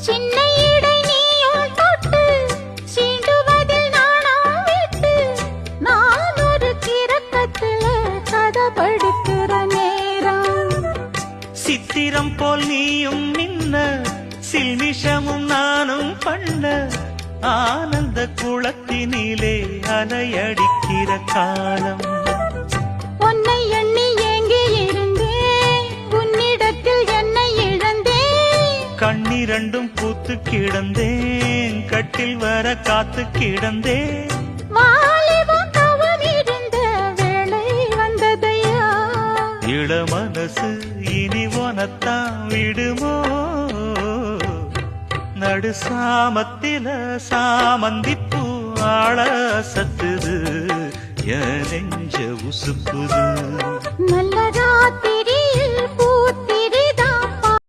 சின்ன இடை நீயும் தொட்டு சீண்டுவதில் நாணம் விட்டு நான் ஒரு கிறக்கத்துல கதை படிக்கிற நேரம். சித்திரம் போல் நீயும் நின்ன சில்மிஷமும் நானும் பண்ண ஆனந்த குளத்தினிலே அலையடிக்கிற காலம். உன்னை எண்ணி ஏங்கி இருந்தேன், உன்னிடத்தில் என்னை இழந்தேன். கண்ணிரண்டும் பூத்து கிடந்தேன், கட்டில் வர காத்து கிடந்தேன். வாலிபம் தவம் இருந்த வேளை வந்ததையா, இள மனசு இனி உனத்தான் விடுமோ? நடு சாமத்தில சாமந்திப்பூ ஆள சத்துது, என் நெஞ்ச உசுப்புது. நல்ல ராத்திரியில்